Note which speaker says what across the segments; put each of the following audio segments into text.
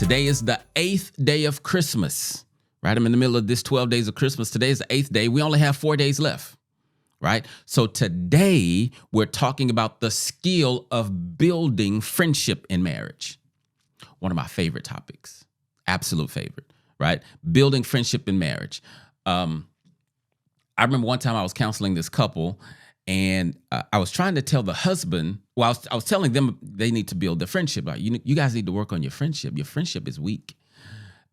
Speaker 1: Today is the 8th day of Christmas, right? I'm in the middle of this 12 days of Christmas. Today is the 8th day. We only have 4 days left, right? So today we're talking about the skill of building friendship in marriage. One of my favorite topics, absolute favorite, right? Building friendship in marriage. I remember one time I was counseling this couple, and I was trying to tell the husband, well, I was telling them they need to build their friendship. Like, you guys need to work on your friendship. Your friendship is weak.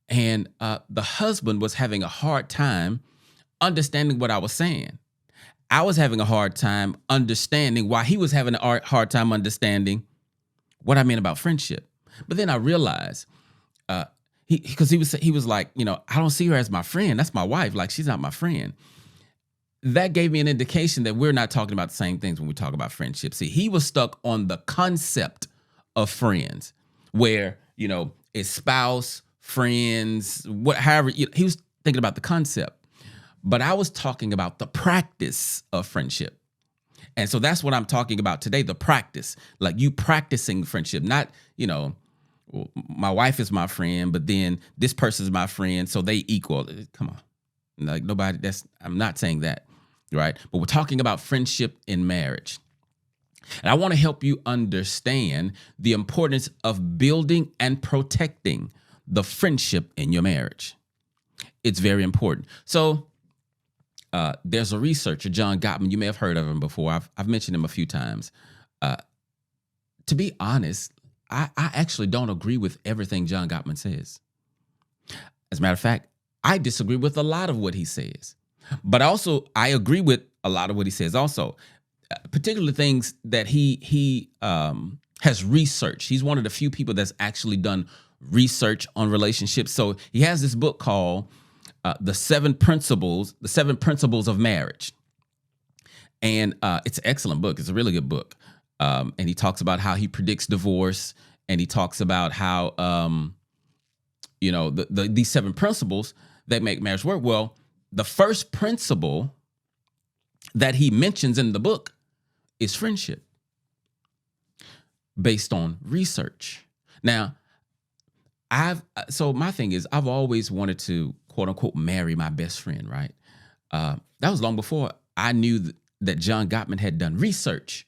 Speaker 1: And the husband was having a hard time understanding what I was saying. I was having a hard time understanding why he was having a hard time understanding what I meant about friendship. But then I realized, because he was like, I don't see her as my friend. That's my wife. Like, she's not my friend. That gave me an indication that we're not talking about the same things when we talk about friendship. See, he was stuck on the concept of friends, where, it's spouse, friends, however, he was thinking about the concept. But I was talking about the practice of friendship. And so that's what I'm talking about today, the practice, like you practicing friendship, not, my wife is my friend, but then this person's my friend, so they equal. Come on. Like I'm not saying that, right? But we're talking about friendship in marriage. And I want to help you understand the importance of building and protecting the friendship in your marriage. It's very important. So there's a researcher, John Gottman. You may have heard of him before. I've mentioned him a few times. To be honest, I actually don't agree with everything John Gottman says. As a matter of fact, I disagree with a lot of what he says, but also I agree with a lot of what he says also, particularly things that he has researched. He's one of the few people that's actually done research on relationships. So he has this book called The Seven Principles of Marriage. And it's an excellent book. It's a really good book. And he talks about how he predicts divorce, and he talks about how, these 7 principles that make marriage work. Well, the first principle that he mentions in the book is friendship, based on research. Now, my thing is, I've always wanted to, quote unquote, marry my best friend, right? That was long before I knew that John Gottman had done research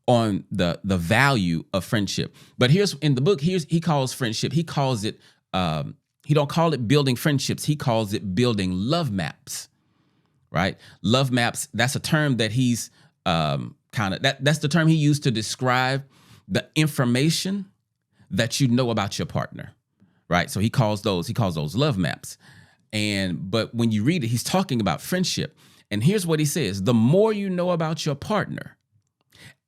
Speaker 1: on the value of friendship. But here's in the book, he calls friendship, he calls it, he don't call it building friendships. He calls it building love maps, right? Love maps. That's a term that he's that's the term he used to describe the information that you know about your partner, right? So he calls those love maps. But when you read it, he's talking about friendship. And here's what he says: the more you know about your partner,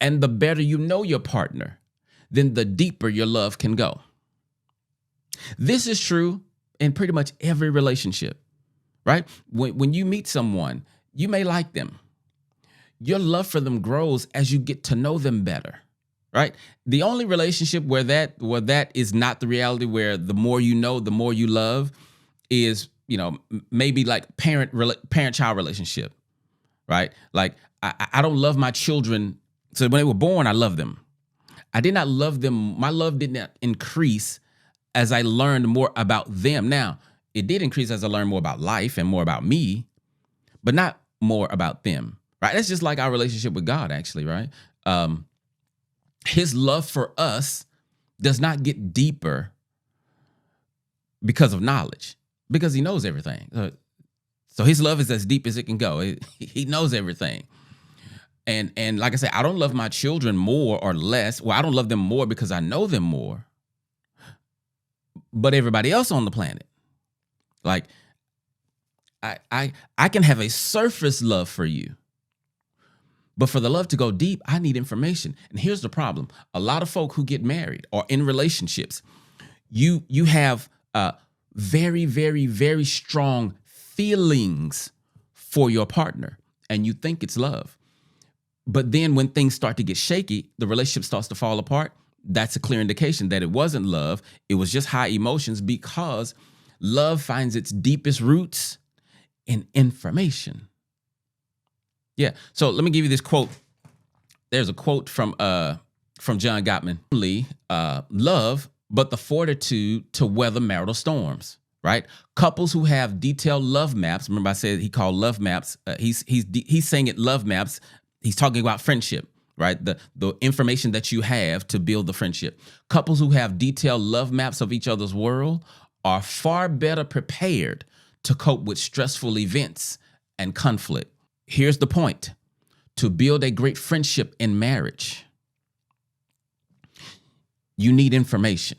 Speaker 1: and the better you know your partner, then the deeper your love can go. This is true in pretty much every relationship, right? When you meet someone, you may like them. Your love for them grows as you get to know them better, right? The only relationship where that is not the reality, where the more you know, the more you love, is, maybe like parent-child relationship, right? Like I don't love my children. So when they were born, I loved them. I did not love them. My love did not increase as I learned more about them. Now, it did increase as I learned more about life and more about me, but not more about them, right? That's just like our relationship with God, actually, right? His love for us does not get deeper because of knowledge, because he knows everything. So his love is as deep as it can go. He knows everything. And like I said, I don't love my children more or less. Well, I don't love them more because I know them more. But everybody else on the planet, like I can have a surface love for you, but for the love to go deep, I need information. And here's the problem: a lot of folk who get married or in relationships, you have very, very, very strong feelings for your partner, and you think it's love. But then when things start to get shaky, the relationship starts to fall apart. That's a clear indication that it wasn't love. It was just high emotions, because love finds its deepest roots in information. Yeah. So let me give you this quote. There's a quote from John Gottman. Love but the fortitude to weather marital storms, right? Couples who have detailed love maps. Remember I said he called love maps. He's saying it love maps. He's talking about friendship, right? The information that you have to build the friendship. Couples who have detailed love maps of each other's world are far better prepared to cope with stressful events and conflict. Here's the point. To build a great friendship in marriage, you need information.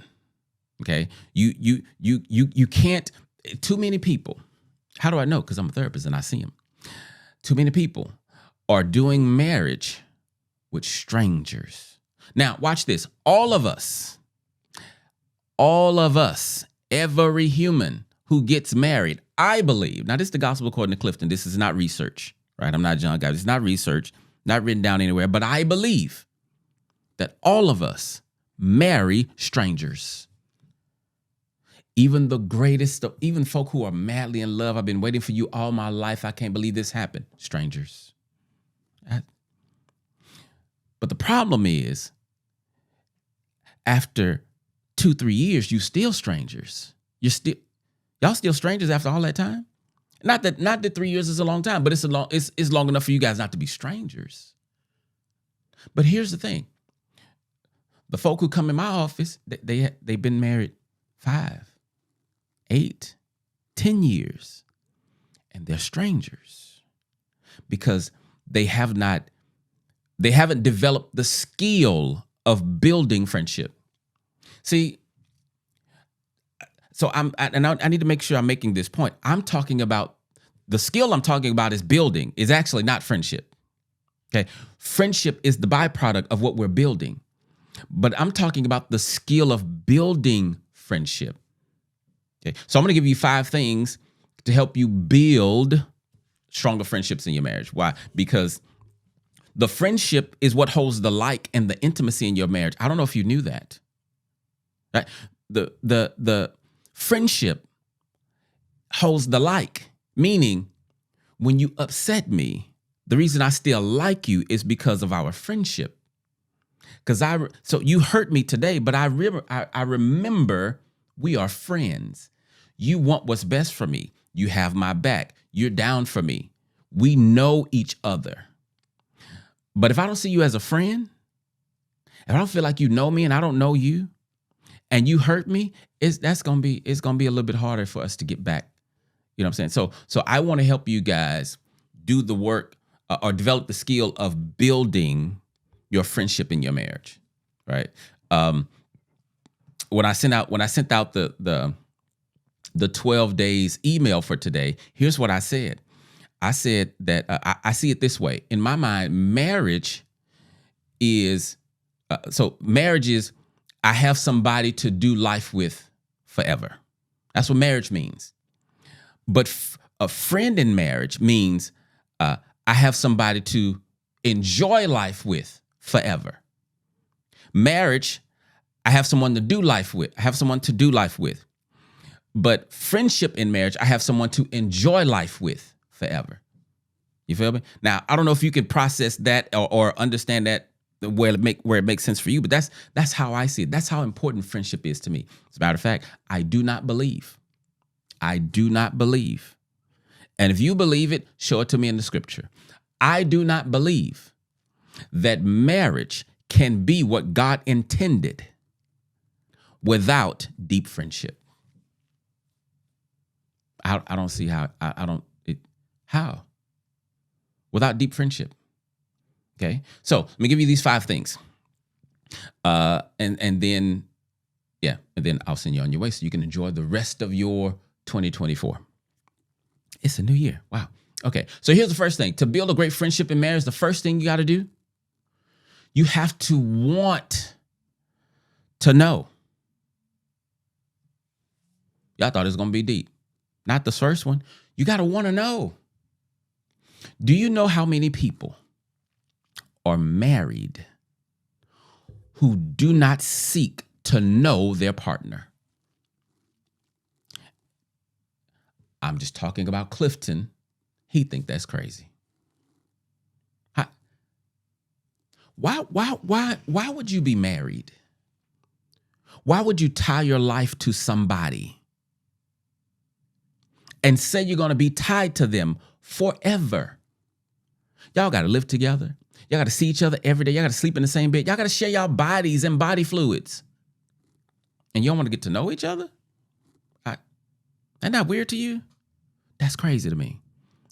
Speaker 1: Okay? You can't, too many people, how do I know? Because I'm a therapist and I see them. Too many people are doing marriage with strangers. Now, watch this. All of us, every human who gets married, I believe, now this is the gospel according to Clifton. This is not research, right? I'm not John Guy. It's not research, not written down anywhere, but I believe that all of us marry strangers. Even the greatest, even folk who are madly in love. I've been waiting for you all my life. I can't believe this happened. Strangers. But the problem is, after 2-3 years, you still strangers. Y'all still strangers after all that time. Not that 3 years is a long time, but it's long enough for you guys not to be strangers. But here's the thing: the folk who come in my office, they've been married 5, 8, 10 years, and they're strangers because they haven't developed the skill of building friendship. See, so I need to make sure I'm making this point. I'm talking about the skill I'm talking about is building, is actually not friendship. Okay. Friendship is the byproduct of what we're building. But I'm talking about the skill of building friendship. Okay. So I'm going to give you 5 things to help you build stronger friendships in your marriage. Why? Because the friendship is what holds the like and the intimacy in your marriage. I don't know if you knew that. Right? The friendship holds the like, meaning when you upset me, the reason I still like you is because of our friendship. So you hurt me today, but I remember we are friends. You want what's best for me. You have my back. You're down for me. We know each other. But if I don't see you as a friend, if I don't feel like you know me and I don't know you, and you hurt me, it's gonna be a little bit harder for us to get back. You know what I'm saying? So I want to help you guys do the work or develop the skill of building your friendship in your marriage, right? When I sent out the 12 days email for today, here's what I said. I said that I see it this way. In my mind, marriage is I have somebody to do life with forever. That's what marriage means. But a friend in marriage means I have somebody to enjoy life with forever. Marriage, I have someone to do life with. But friendship in marriage, I have someone to enjoy life with forever. You feel me? Now, I don't know if you can process that or understand that where it makes sense for you, but that's how I see it. That's how important friendship is to me. As a matter of fact, I do not believe. And if you believe it, show it to me in the scripture. I do not believe that marriage can be what God intended without deep friendship. I don't see how. How? Without deep friendship. Okay. So let me give you these 5 things. And then I'll send you on your way so you can enjoy the rest of your 2024. It's a new year. Wow. Okay. So here's the first thing. To build a great friendship in marriage, the first thing you got to do, you have to want to know. Y'all thought it was going to be deep. Not the first one. You got to want to know. Do you know how many people are married who do not seek to know their partner? I'm just talking about Clifton. He think that's crazy. Why would you be married Why would you tie your life to somebody and say you're going to be tied to them forever? Y'all got to live together. Y'all got to see each other every day. Y'all got to sleep in the same bed. Y'all got to share y'all bodies and body fluids. And you don't want to get to know each other? Isn't that weird to you? That's crazy to me,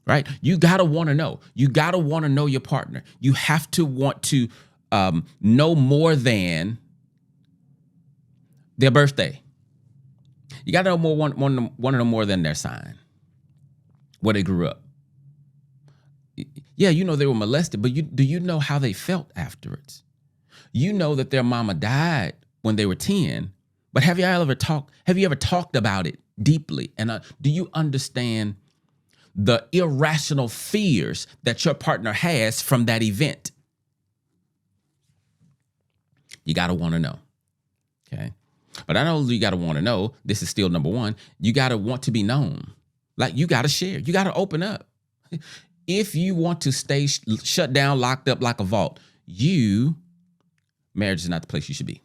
Speaker 1: right? You got to want to know. You got to want to know your partner. You have to want to know more than their birthday. You got to know one of them more than their sign, where they grew up. Yeah, you know they were molested, but do you know how they felt afterwards? You know that their mama died when they were 10, but have you ever talked about it deeply? And do you understand the irrational fears that your partner has from that event? You got to want to know. Okay. But I know you got to want to know. This is still number one. You got to want to be known. Like, you got to share. You got to open up. If you want to stay shut down, locked up like a vault, marriage is not the place you should be.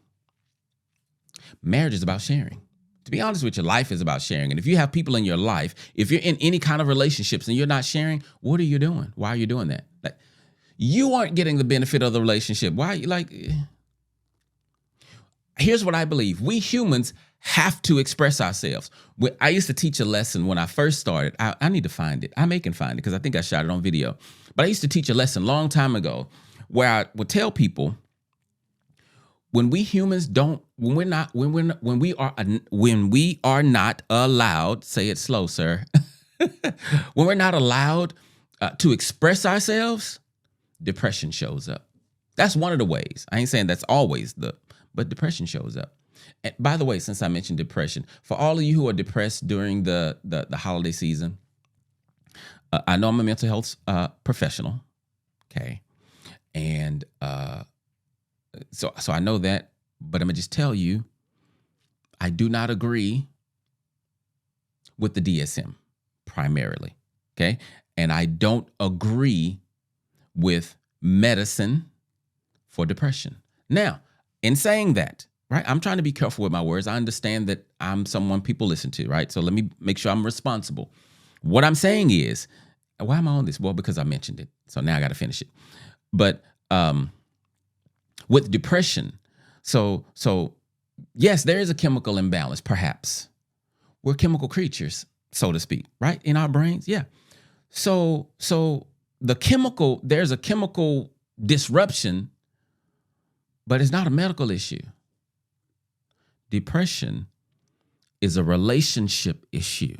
Speaker 1: Marriage is about sharing. To be honest with you, life is about sharing. And if you have people in your life, if you're in any kind of relationships and you're not sharing, what are you doing? Why are you doing that? Like, you aren't getting the benefit of the relationship. Why? Here's what I believe. We humans have to express ourselves. I used to teach a lesson when I first started. I need to find it. I may can find it because I think I shot it on video. But I used to teach a lesson a long time ago where I would tell people, when we humans when we are not allowed, say it slow, sir. When we're not allowed to express ourselves, depression shows up. That's one of the ways. I ain't saying that's always but depression shows up. And by the way, since I mentioned depression, for all of you who are depressed during the holiday season, I know I'm a mental health professional, okay, and so I know that, but I'm gonna just tell you, I do not agree with the DSM primarily, okay, and I don't agree with medicine for depression. Now, in saying that, right, I'm trying to be careful with my words. I understand that I'm someone people listen to, right? So let me make sure I'm responsible. What I'm saying is, why am I on this? Well, because I mentioned it. So now I got to finish it. But with depression, so yes, there is a chemical imbalance, perhaps. We're chemical creatures, so to speak, right? In our brains, yeah. So there's a chemical disruption, but it's not a medical issue. Depression is a relationship issue.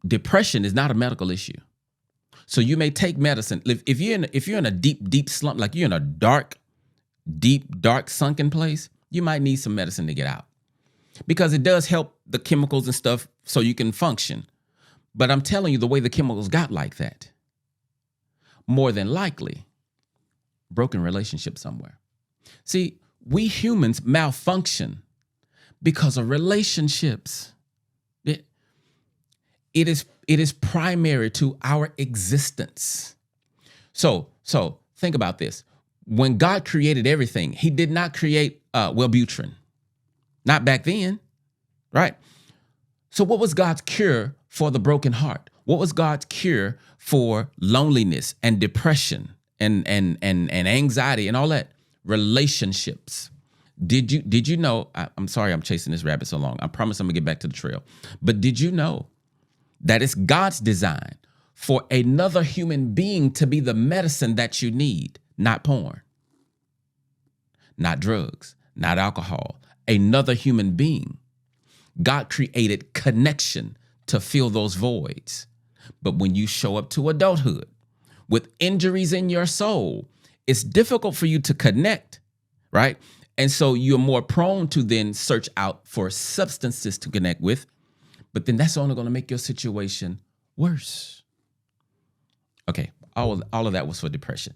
Speaker 1: Depression is not a medical issue. So you may take medicine. If you're in a deep slump, like you're in a dark sunken place, you might need some medicine to get out, because it does help the chemicals and stuff so you can function. But I'm telling you, the way the chemicals got like that, more than likely, broken relationship somewhere. See, we humans malfunction because of relationships. It is primary to our existence. So think about this. When God created everything, he did not create Wellbutrin. Not back then, right? So what was God's cure for the broken heart? What was God's cure for loneliness and depression and anxiety and all that? Relationships. Did you know? I'm sorry, I'm chasing this rabbit so long. I promise I'm gonna get back to the trail. But did you know that it's God's design for another human being to be the medicine that you need? Not porn, not drugs, not alcohol. Another human being. God created connection to fill those voids. But when you show up to adulthood with injuries in your soul, it's difficult for you to connect, right? And so you're more prone to then search out for substances to connect with, but then that's only going to make your situation worse. Okay, all of that was for depression.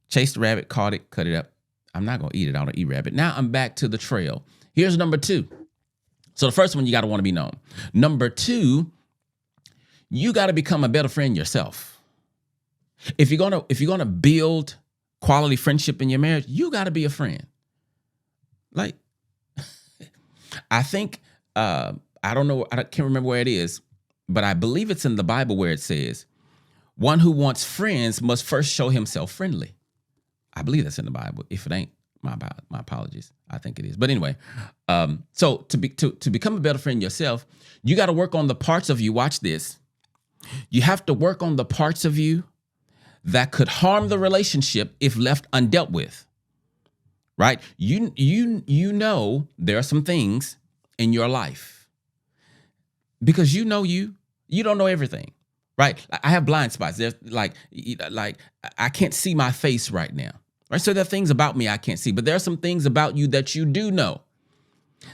Speaker 1: Chased the rabbit, caught it, cut it up. I'm not going to eat it. I don't eat rabbit. Now I'm back to the trail. Here's number 2. So the first one, you got to want to be known. Number 2, you got to become a better friend yourself. If you're gonna build quality friendship in your marriage, you got to be a friend. Like, I think, I don't know, I can't remember where it is, but I believe it's in the Bible where it says, one who wants friends must first show himself friendly. I believe that's in the Bible. If it ain't, my apologies. I think it is. But anyway, so to become a better friend yourself, you got to work on the parts of you. Watch this. You have to work on the parts of you that could harm the relationship if left undealt with. Right? You know there are some things in your life because you don't know everything. Right? I have blind spots. There's like I can't see my face right now. Right? So there are things about me I can't see, but there are some things about you that you do know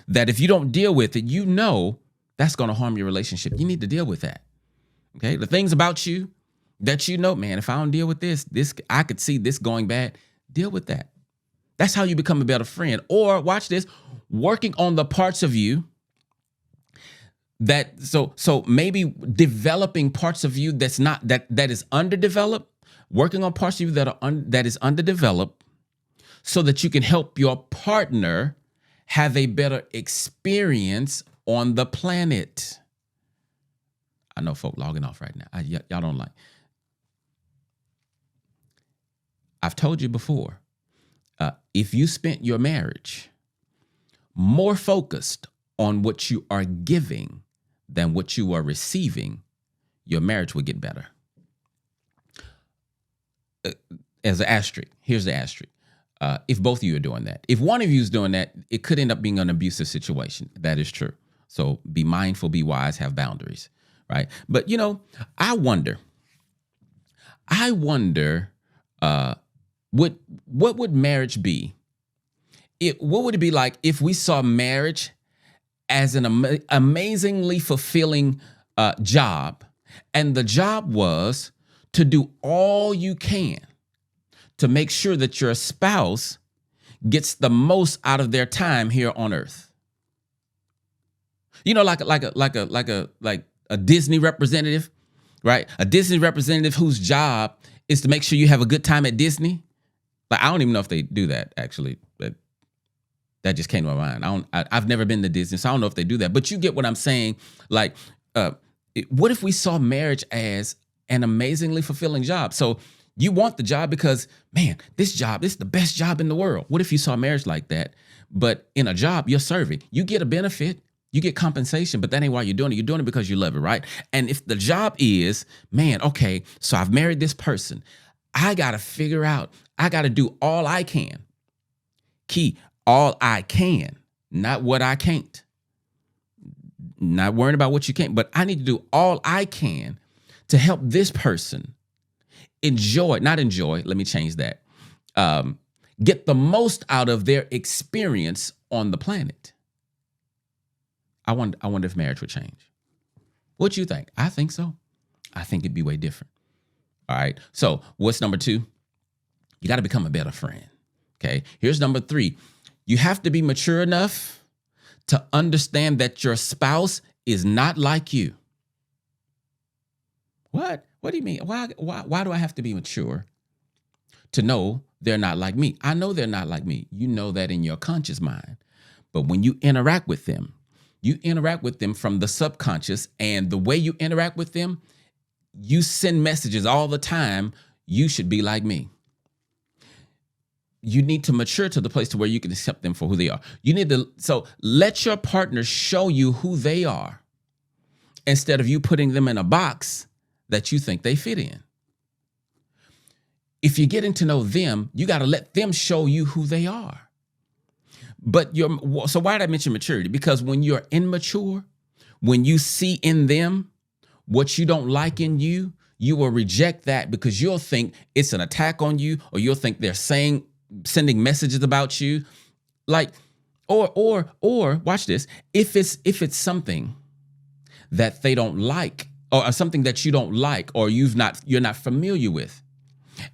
Speaker 1: that if you don't deal with it, you know that's going to harm your relationship. You need to deal with that. Okay? The things about you that you know, man, if I don't deal with this, I could see this going bad. Deal with that. That's how you become a better friend. Or watch this, working on the parts of you that so maybe developing parts of you that's not that is underdeveloped, working on parts of you that is underdeveloped so that you can help your partner have a better experience on the planet. I know folk logging off right now. Y'all don't like. I've told you before, if you spent your marriage more focused on what you are giving than what you are receiving, your marriage would get better. As an asterisk, here's the asterisk. If both of you are doing that, if one of you is doing that, it could end up being an abusive situation. That is true. So be mindful, be wise, have boundaries, right? But I wonder, what would marriage be? What would it be like if we saw marriage as an amazingly fulfilling job, and the job was to do all you can to make sure that your spouse gets the most out of their time here on earth? Like a Disney representative, right? A Disney representative whose job is to make sure you have a good time at Disney. Like, I don't even know if they do that, actually, but that just came to my mind. I've never been to Disney, so I don't know if they do that. But you get what I'm saying. Like, what if we saw marriage as an amazingly fulfilling job? So you want the job because, man, this is the best job in the world. What if you saw marriage like that? But in a job, you're serving. You get a benefit. You get compensation, but that ain't why you're doing it. You're doing it because you love it, right? And if the job is, man, okay, so I've married this person. I got to figure out, I got to do all I can. Key, all I can, not what I can't. Not worrying about what you can't, but I need to do all I can to help this person let me change that. Get the most out of their experience on the planet. I wonder if marriage would change. What you think? I think so. I think it'd be way different. All right. So what's number 2? You got to become a better friend. Okay. Here's number 3. You have to be mature enough to understand that your spouse is not like you. What? What do you mean? Why do I have to be mature to know they're not like me? I know they're not like me. You know that in your conscious mind. But when you interact with them from the subconscious, and the way you interact with them, you send messages all the time. You should be like me. You need to mature to the place to where you can accept them for who they are. So let your partner show you who they are instead of you putting them in a box that you think they fit in. If you're getting to know them, you got to let them show you who they are. But so why did I mention maturity? Because when you're immature, when you see in them what you don't like in you, you will reject that because you'll think it's an attack on you, or you'll think they're sending messages about you. Like, or watch this. If it's something that they don't like, or something that you don't like, or you're not familiar with,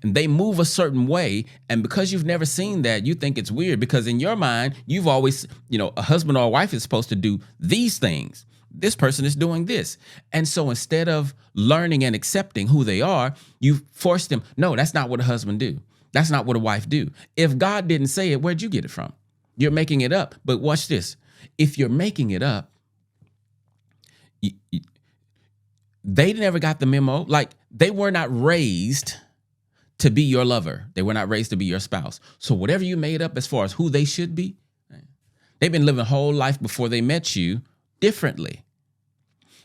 Speaker 1: and they move a certain way, and because you've never seen that, you think it's weird, because in your mind, you've always, a husband or a wife is supposed to do these things. This person is doing this. And so instead of learning and accepting who they are, you force them, no, that's not what a husband do. That's not what a wife do. If God didn't say it, where'd you get it from? You're making it up. But watch this. If you're making it up, they never got the memo. Like, they were not raised to be your lover. They were not raised to be your spouse. So whatever you made up as far as who they should be, they've been living a whole life before they met you differently.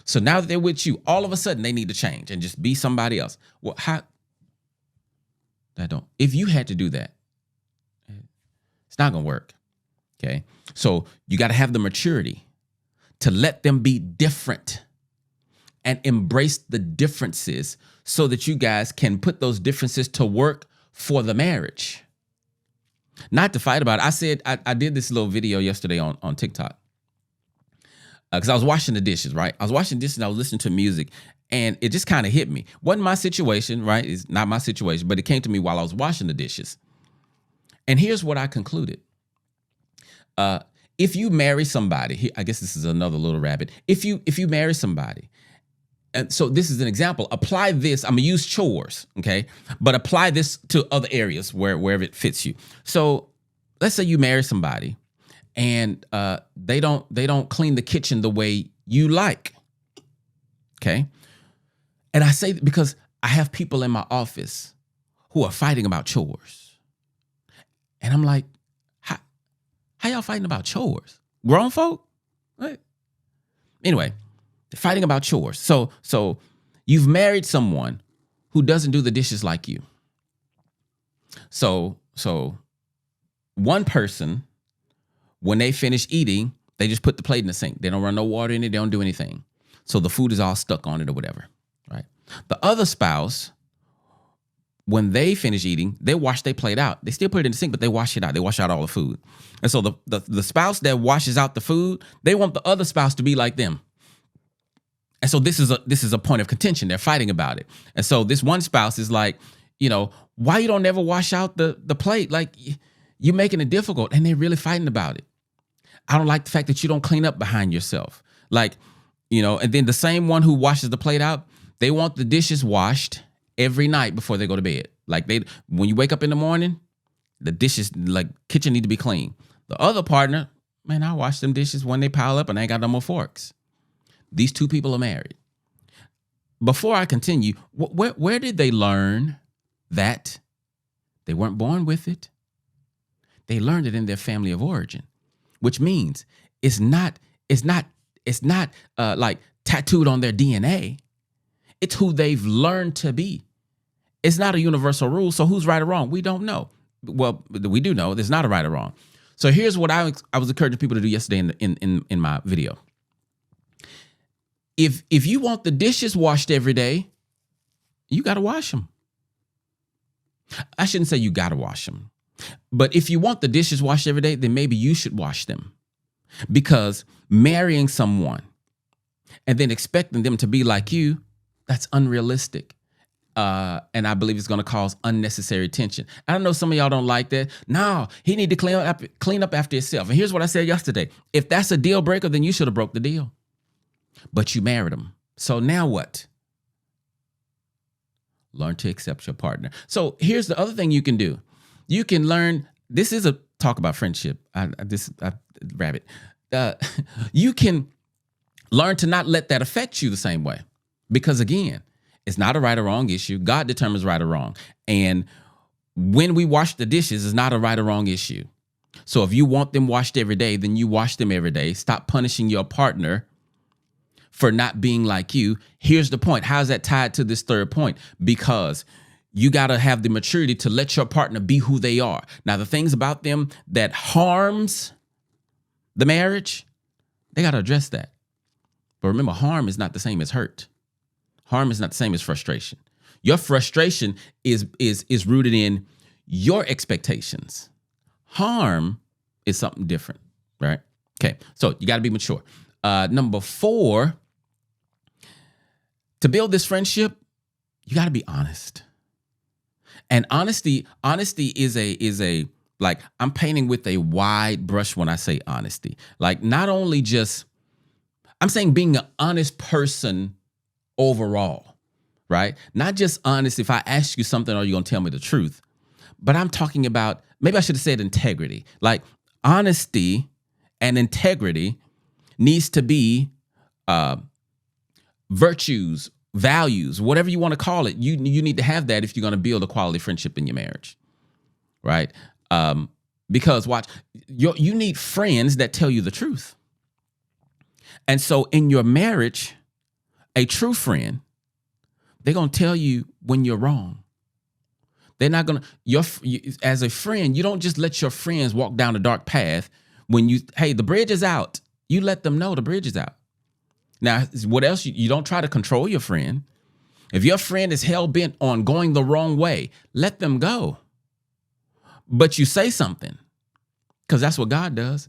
Speaker 1: So now that they're with you, all of a sudden they need to change and just be somebody else. Well, if you had to do that, it's not going to work. Okay. So you got to have the maturity to let them be different and embrace the differences so that you guys can put those differences to work for the marriage. Not to fight about it. I said, I did this little video yesterday on TikTok because I was washing the dishes, right? I was washing dishes and I was listening to music and it just kind of hit me. Wasn't my situation, right? It's not my situation, but it came to me while I was washing the dishes. And here's what I concluded. If you marry somebody, I guess this is another little rabbit. If you marry somebody, and so this is an example. Apply this. I'm gonna use chores, okay? But apply this to other areas wherever it fits you. So let's say you marry somebody, and they don't clean the kitchen the way you like, okay? And I say that because I have people in my office who are fighting about chores, and I'm like, how y'all fighting about chores? Grown folk? Right? Anyway. Fighting about chores. So you've married someone who doesn't do the dishes like you. So one person, when they finish eating, they just put the plate in the sink. They don't run no water in it. They don't do anything. So the food is all stuck on it or whatever, right? The other spouse, when they finish eating, they wash their plate out. They still put it in the sink, but they wash it out. They wash out all the food. And so the spouse that washes out the food, they want the other spouse to be like them. And so this is a point of contention. They're fighting about it. And so this one spouse is like, why you don't ever wash out the plate? Like, you're making it difficult. And they're really fighting about it. I don't like the fact that you don't clean up behind yourself. Like, and then the same one who washes the plate out, they want the dishes washed every night before they go to bed. Like, when you wake up in the morning, the dishes, like, kitchen need to be clean. The other partner, man, I wash them dishes when they pile up and I ain't got no more forks. These two people are married. Before I continue, where did they learn that? They weren't born with it. They learned it in their family of origin, which means it's not like tattooed on their DNA. It's who they've learned to be. It's not a universal rule. So who's right or wrong? We don't know. Well, we do know there's not a right or wrong. So here's what I was encouraging people to do yesterday in my video. If you want the dishes washed every day, you got to wash them. I shouldn't say you got to wash them. But if you want the dishes washed every day, then maybe you should wash them. Because marrying someone and then expecting them to be like you, that's unrealistic. And I believe it's going to cause unnecessary tension. I don't know, some of y'all don't like that. No, he need to clean up after himself. And here's what I said yesterday. If that's a deal breaker, then you should have broke the deal. But you married him. So now what? Learn to accept your partner. So here's the other thing you can do. You can learn. This is a talk about friendship. Rabbit. You can learn to not let that affect you the same way. Because again, it's not a right or wrong issue. God determines right or wrong. And when we wash the dishes, it's not a right or wrong issue. So if you want them washed every day, then you wash them every day. Stop punishing your partner for not being like you. Here's the point. How's that tied to this third point? Because you got to have the maturity to let your partner be who they are. Now, the things about them that harms the marriage, they got to address that. But remember, harm is not the same as hurt. Harm is not the same as frustration. Your frustration is rooted in your expectations. Harm is something different, right? Okay, so you got to be mature. Number 4, to build this friendship, you got to be honest. And honesty is a like, I'm painting with a wide brush when I say honesty. Like, not only just, I'm saying being an honest person overall, right? Not just honest if I ask you something, are you going to tell me the truth? But I'm talking about, maybe I should have said integrity. Like honesty and integrity needs to be virtues, values, whatever you want to call it. You need to have that if you're going to build a quality friendship in your marriage, right? Because watch, you need friends that tell you the truth. And so in your marriage, a true friend, they're going to tell you when you're wrong. They're not going to, as a friend, you don't just let your friends walk down a dark path when hey, the bridge is out. You let them know the bridge is out. Now, what else? You don't try to control your friend. If your friend is hell-bent on going the wrong way, let them go. But you say something, because that's what God does.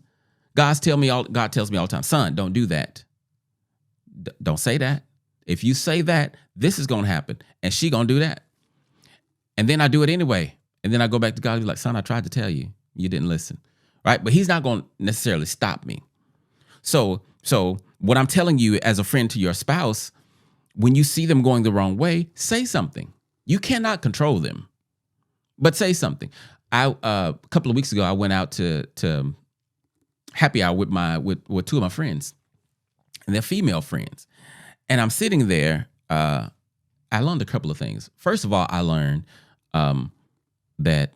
Speaker 1: God tells me all the time, son, don't do that. Don't say that. If you say that, this is going to happen, and she going to do that. And then I do it anyway. And then I go back to God and be like, son, I tried to tell you. You didn't listen, right? But he's not going to necessarily stop me. So what I'm telling you as a friend to your spouse, when you see them going the wrong way, say something. You cannot control them, but say something. A couple of weeks ago, I went out to happy hour with two of my friends, and they're female friends. And I'm sitting there. I learned a couple of things. First of all, I learned that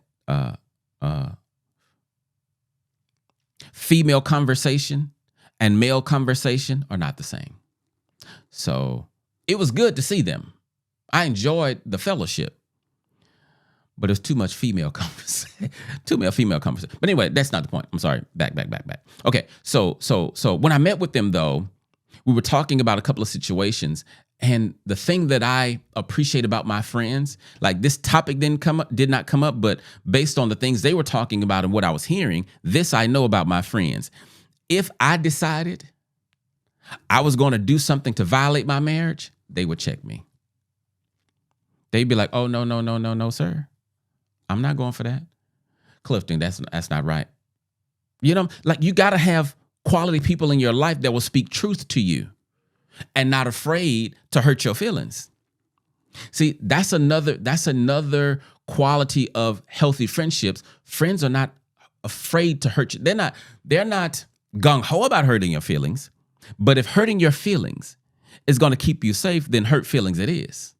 Speaker 1: female conversation and male conversation are not the same. So it was good to see them. I enjoyed the fellowship, but it was too much female conversation, female conversation. But anyway, that's not the point. I'm sorry. Back. Okay. So when I met with them though, we were talking about a couple of situations, and the thing that I appreciate about my friends, like this topic did not come up, but based on the things they were talking about and what I was hearing, this I know about my friends. If I decided I was going to do something to violate my marriage, they would check me. They'd be like, oh, no, sir. I'm not going for that. Clifton, that's not right. You know, like you got to have quality people in your life that will speak truth to you and not afraid to hurt your feelings. See, that's another quality of healthy friendships. Friends are not afraid to hurt you. They're not gung-ho about hurting your feelings. But if hurting your feelings is going to keep you safe, then hurt feelings it is.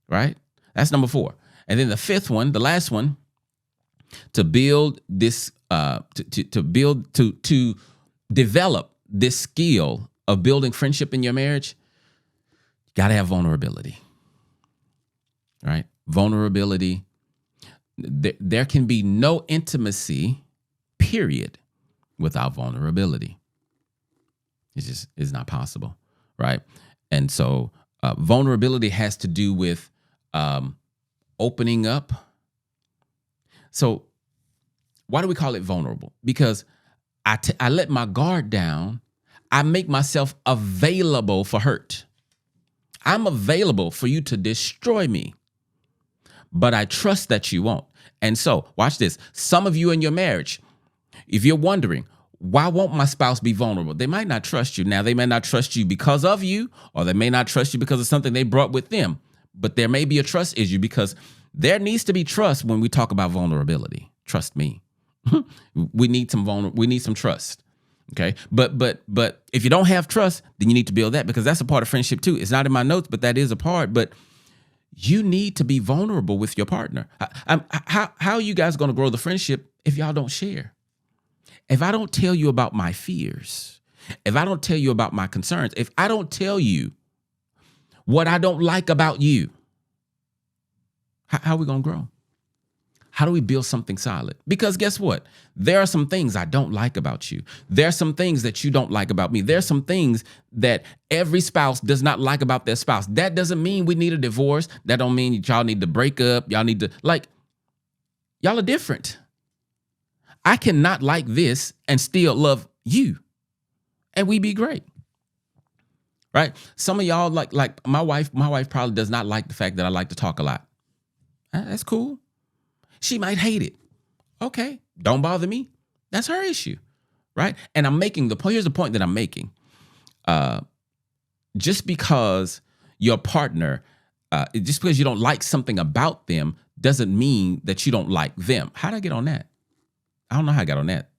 Speaker 1: Right? That's number 4. And then the fifth one, the last one, to build this, to develop this skill of building friendship in your marriage, you got to have vulnerability. Right? Vulnerability. There can be no intimacy, period, without vulnerability. It's not possible, right? And so vulnerability has to do with opening up. So why do we call it vulnerable? Because I let my guard down. I make myself available for hurt. I'm available for you to destroy me, but I trust that you won't. And so watch this. Some of you in your marriage, if you're wondering, why won't my spouse be vulnerable? They might not trust you. Now, they may not trust you because of you, or they may not trust you because of something they brought with them. But there may be a trust issue, because there needs to be trust when we talk about vulnerability. Trust me. We need some trust. Okay. But if you don't have trust, then you need to build that, because that's a part of friendship too. It's not in my notes, but that is a part. But you need to be vulnerable with your partner. How are you guys going to grow the friendship if y'all don't share? If I don't tell you about my fears, if I don't tell you about my concerns, if I don't tell you what I don't like about you, how are we going to grow? How do we build something solid? Because guess what? There are some things I don't like about you. There are some things that you don't like about me. There are some things that every spouse does not like about their spouse. That doesn't mean we need a divorce. That don't mean y'all need to break up. Y'all need to, y'all are different. I cannot like this and still love you, and we be great. Right? Some of y'all like my wife probably does not like the fact that I like to talk a lot. That's cool. She might hate it. Okay. Don't bother me. That's her issue. Right? And I'm making the point. Here's the point that I'm making. Just because your partner just because you don't like something about them doesn't mean that you don't like them. How did I get on that? I don't know how I got on that.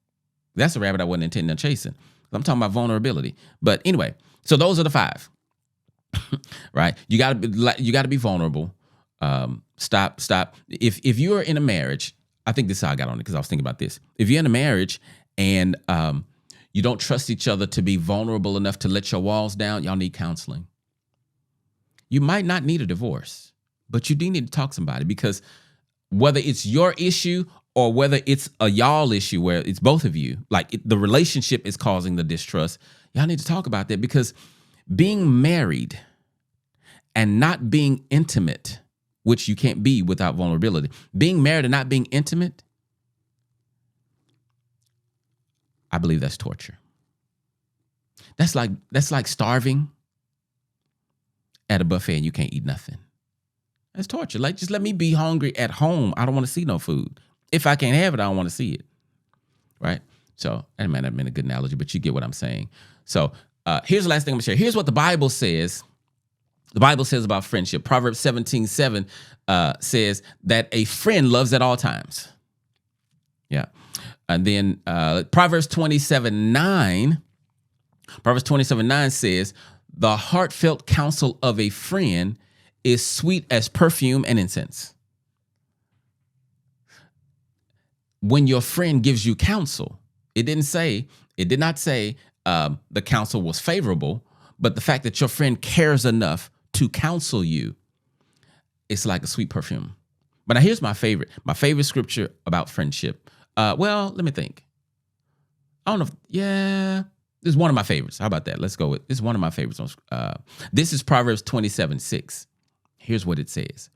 Speaker 1: That's a rabbit I wasn't intending on chasing. I'm talking about vulnerability. But anyway, so those are the 5, right? You gotta be vulnerable. Stop. If you're in a marriage, I think this is how I got on it because I was thinking about this. If you're in a marriage and you don't trust each other to be vulnerable enough to let your walls down, y'all need counseling. You might not need a divorce, but you do need to talk to somebody, because whether it's your issue or whether it's a y'all issue where it's both of you, like the relationship is causing the distrust, y'all need to talk about that, because being married and not being intimate, which you can't be without vulnerability, being married and not being intimate, I believe that's torture. That's like starving at a buffet and you can't eat nothing. That's torture. Like, just let me be hungry at home. I don't want to see no food. If I can't have it, I don't want to see it. Right? So that might not have been a good analogy, but you get what I'm saying. So here's the last thing I'm going to share. Here's what the Bible says. The Bible says about friendship. Proverbs 17:7 says that a friend loves at all times. Yeah. And then Proverbs 27:9 says, the heartfelt counsel of a friend is sweet as perfume and incense. When your friend gives you counsel, it did not say the counsel was favorable, but the fact that your friend cares enough to counsel you, it's like a sweet perfume. But now here's my favorite scripture about friendship. Well, let me think. I don't know. This is one of my favorites. How about that? Let's go with this. Is one of my favorites. This is Proverbs 27:6. Here's what it says.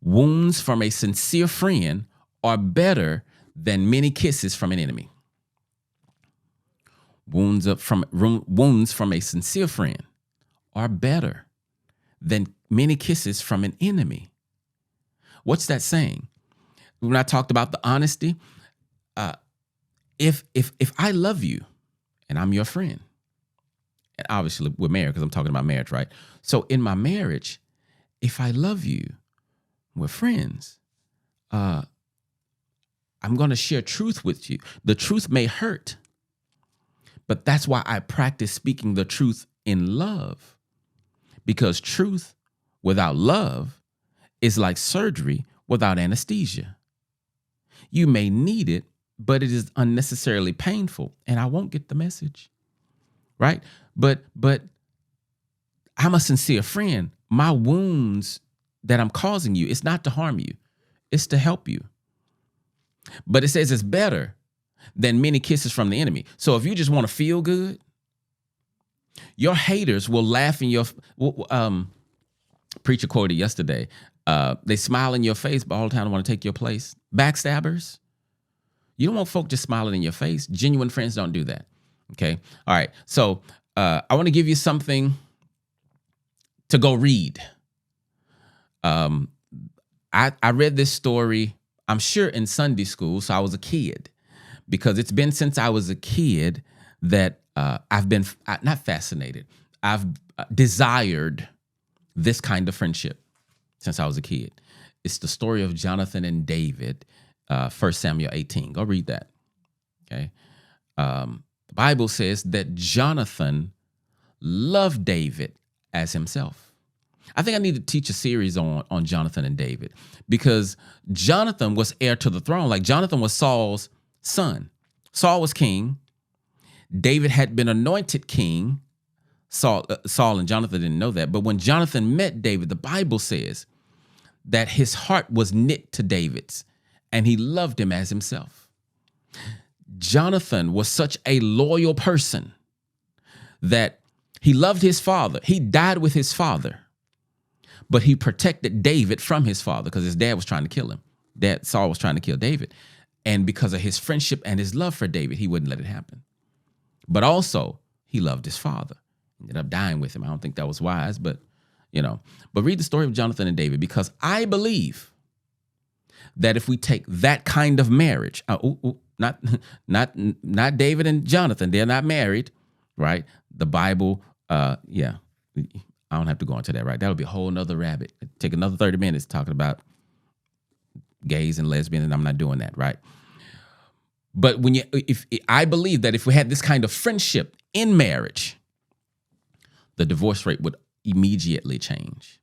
Speaker 1: Wounds from a sincere friend are better than many kisses from an enemy. Wounds from a sincere friend are better than many kisses from an enemy. What's that saying? When I talked about the honesty, if I love you and I'm your friend, and obviously we're married because I'm talking about marriage, right? So in my marriage, if I love you, we're friends. I'm going to share truth with you. The truth may hurt, but that's why I practice speaking the truth in love, because truth without love is like surgery without anesthesia. You may need it, but it is unnecessarily painful, and I won't get the message, right? But I'm a sincere friend. My wounds that I'm causing you, it's not to harm you, it's to help you. But it says it's better than many kisses from the enemy. So if you just want to feel good, your haters will laugh in your preacher quoted yesterday. They smile in your face, but all the time want to take your place. Backstabbers. You don't want folk just smiling in your face. Genuine friends don't do that. Okay. All right. So I want to give you something to go read. I read this story, I'm sure in Sunday school. So I was a kid, because it's been since I was a kid that I've been not fascinated. I've desired this kind of friendship since I was a kid. It's the story of Jonathan and David, 1 Samuel 18. Go read that. Okay. The Bible says that Jonathan loved David as himself. I think I need to teach a series on Jonathan and David, because Jonathan was heir to the throne. Like, Jonathan was Saul's son. Saul was king. David had been anointed king. Saul and Jonathan didn't know that. But when Jonathan met David, the Bible says that his heart was knit to David's, and he loved him as himself. Jonathan was such a loyal person that he loved his father. He died with his father, but he protected David from his father because his dad was trying to kill him. Saul was trying to kill David. And because of his friendship and his love for David, he wouldn't let it happen. But also, he loved his father. Ended up dying with him. I don't think that was wise, but But read the story of Jonathan and David, because I believe that if we take that kind of marriage, not David and Jonathan, they're not married, right? The Bible, I don't have to go into that, right? That'll be a whole nother rabbit. Take another 30 minutes talking about gays and lesbians, and I'm not doing that, right? But if I believe that if we had this kind of friendship in marriage, the divorce rate would immediately change.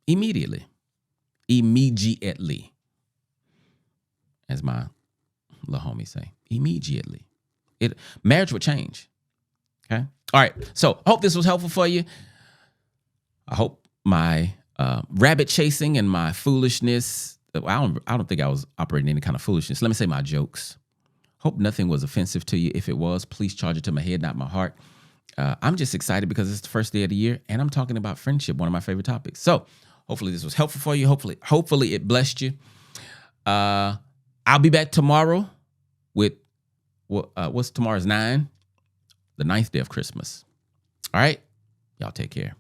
Speaker 1: Immediately. As my little homie say, immediately. Marriage would change. Okay. All right. So I hope this was helpful for you. I hope my rabbit chasing and my foolishness. I don't think I was operating any kind of foolishness. Let me say my jokes. Hope nothing was offensive to you. If it was, please charge it to my head, not my heart. I'm just excited because it's the first day of the year, and I'm talking about friendship, one of my favorite topics. So hopefully this was helpful for you. Hopefully it blessed you. I'll be back tomorrow with what's tomorrow's 9? The 9th day of Christmas. All right. Y'all take care.